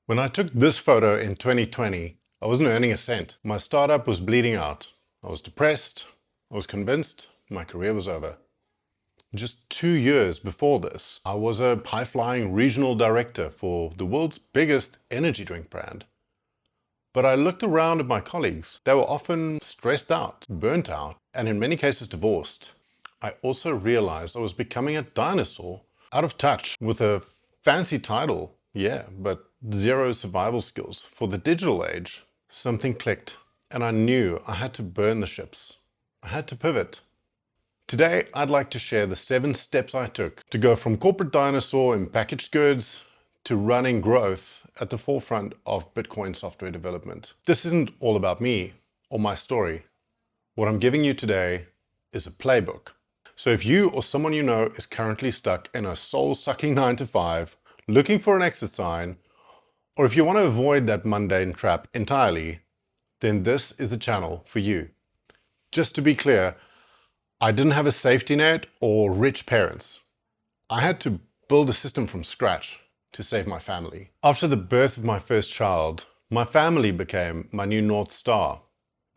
When I took this photo in 2020, I wasn't earning a cent. My startup was bleeding out. I was depressed. I was convinced my career was over. Just 2 years before this, I was a high-flying regional director for the world's biggest energy drink brand. But I looked around at my colleagues. They were often stressed out, burnt out, and in many cases divorced. I also realized I was becoming a dinosaur, out of touch with a fancy title, yeah, but zero survival skills. For the digital age, something clicked, and I knew I had to burn the ships. I had to pivot. Today, I'd like to share the 7 steps I took to go from corporate dinosaur in packaged goods to running growth at the forefront of Bitcoin software development. This isn't all about me or my story. What I'm giving you today is a playbook. So if you or someone you know is currently stuck in a soul-sucking 9-to-5, looking for an exit sign, or if you want to avoid that mundane trap entirely, then this is the channel for you. Just to be clear, I didn't have a safety net or rich parents. I had to build a system from scratch to save my family. After the birth of my first child, my family became my new North Star,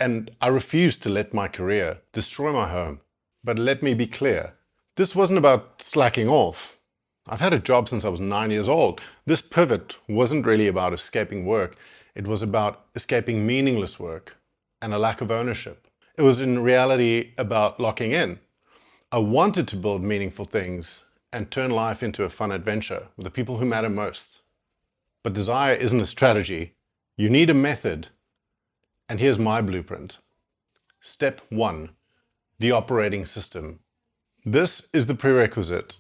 and I refused to let my career destroy my home. But let me be clear, this wasn't about slacking off. I've had a job since I was 9 years old. This pivot wasn't really about escaping work. It was about escaping meaningless work and a lack of ownership. It was in reality about locking in. I wanted to build meaningful things and turn life into a fun adventure with the people who matter most. But desire isn't a strategy. You need a method. And here's my blueprint. Step 1, the operating system. This is the prerequisite.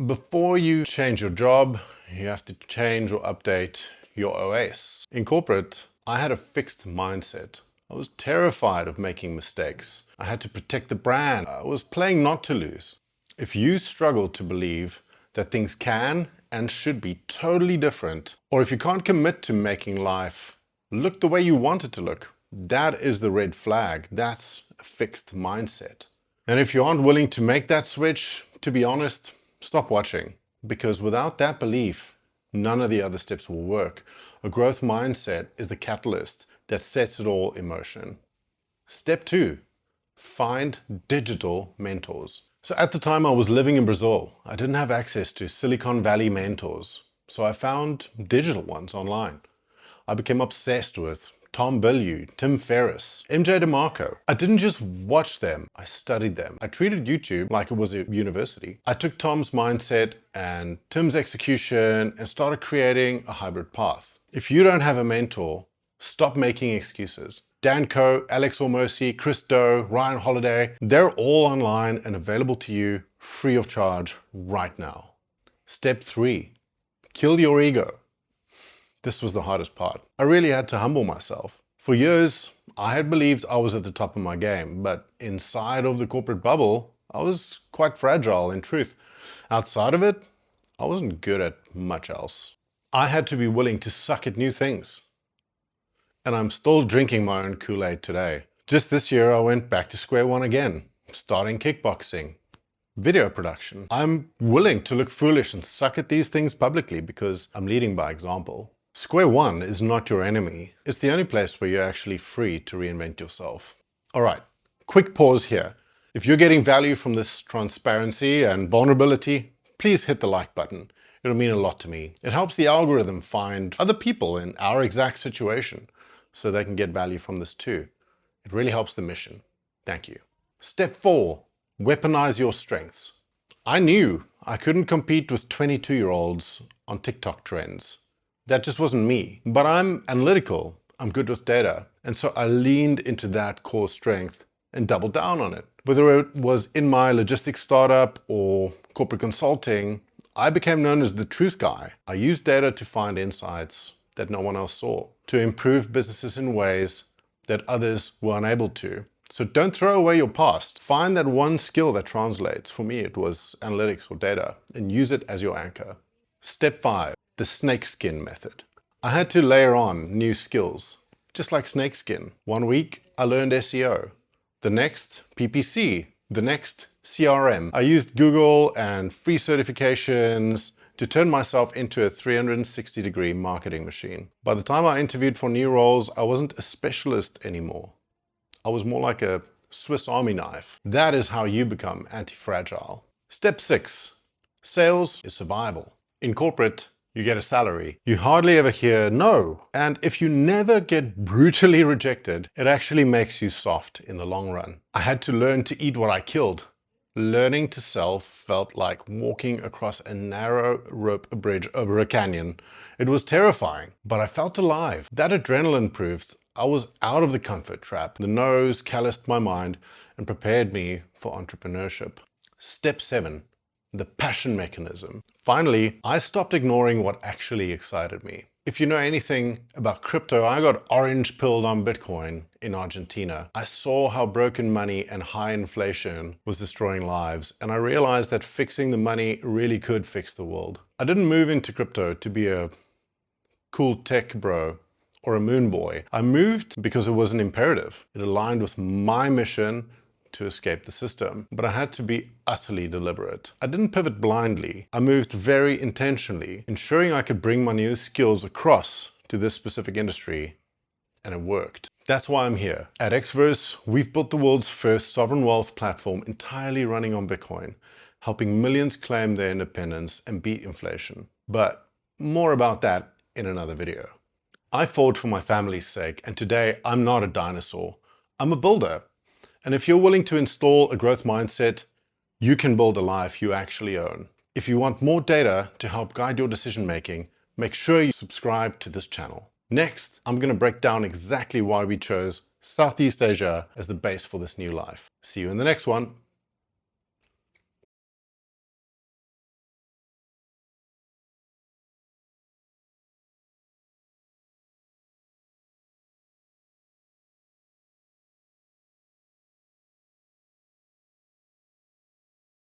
Before you change your job, you have to change or update your OS. In corporate, I had a fixed mindset. I was terrified of making mistakes. I had to protect the brand. I was playing not to lose. If you struggle to believe that things can and should be totally different, or if you can't commit to making life look the way you want it to look, that is the red flag. That's a fixed mindset. And if you aren't willing to make that switch, to be honest, stop watching. Because without that belief, none of the other steps will work. A growth mindset is the catalyst that sets it all in motion. Step 2, find digital mentors. So at the time I was living in Brazil, I didn't have access to Silicon Valley mentors. So I found digital ones online. I became obsessed with Tom Bilyeu, Tim Ferriss, MJ DeMarco. I didn't just watch them, I studied them. I treated YouTube like it was a university. I took Tom's mindset and Tim's execution and started creating a hybrid path. If you don't have a mentor, stop making excuses. Dan Coe, Alex Hormozi, Chris Do, Ryan Holiday, they're all online and available to you free of charge right now. Step 3, kill your ego. This was the hardest part. I really had to humble myself. For years, I had believed I was at the top of my game, but inside of the corporate bubble, I was quite fragile in truth. Outside of it, I wasn't good at much else. I had to be willing to suck at new things. And I'm still drinking my own Kool-Aid today. Just this year, I went back to square one again, starting kickboxing, video production. I'm willing to look foolish and suck at these things publicly because I'm leading by example. Square one is not your enemy. It's the only place where you're actually free to reinvent yourself. All right, quick pause here. If you're getting value from this transparency and vulnerability, please hit the like button. It'll mean a lot to me. It helps the algorithm find other people in our exact situation so they can get value from this too. It really helps the mission. Thank you. Step 4, weaponize your strengths. I knew I couldn't compete with 22-year-olds on TikTok trends. That just wasn't me. But I'm analytical, I'm good with data, and so I leaned into that core strength and doubled down on it. Whether it was in my logistics startup or corporate consulting, I became known as the truth guy. I used data to find insights that no one else saw, to improve businesses in ways that others were unable to. So don't throw away your past. Find that one skill that translates. For me, it was analytics or data, and use it as your anchor. Step 5, the snakeskin method. I had to layer on new skills, just like snakeskin. 1 week, I learned SEO. The next, PPC. The next, CRM. I used Google and free certifications, to turn myself into a 360-degree marketing machine. By the time I interviewed for new roles, I wasn't a specialist anymore. I was more like a Swiss Army knife. That is how you become anti-fragile. Step 6. Sales is survival. In corporate, you get a salary. You hardly ever hear no. And if you never get brutally rejected, it actually makes you soft in the long run. I had to learn to eat what I killed. Learning to sell felt like walking across a narrow rope bridge over a canyon. It was terrifying, but I felt alive. That adrenaline proved I was out of the comfort trap. The no's calloused my mind and prepared me for entrepreneurship. Step 7. The passion mechanism. Finally, I stopped ignoring what actually excited me. If you know anything about crypto, I got orange pilled on Bitcoin in Argentina. I saw how broken money and high inflation was destroying lives, and I realized that fixing the money really could fix the world. I didn't move into crypto to be a cool tech bro or a moon boy. I moved because it was an imperative. It aligned with my mission to escape the system, but I had to be utterly deliberate. I didn't pivot blindly. I moved very intentionally, ensuring I could bring my new skills across to this specific industry, and it worked. That's why I'm here. At Xverse, we've built the world's first sovereign wealth platform entirely running on Bitcoin, helping millions claim their independence and beat inflation. But more about that in another video. I fought for my family's sake, and today I'm not a dinosaur. I'm a builder. And if you're willing to install a growth mindset, you can build a life you actually own. If you want more data to help guide your decision making, make sure you subscribe to this channel. Next, I'm going to break down exactly why we chose Southeast Asia as the base for this new life. See you in the next one.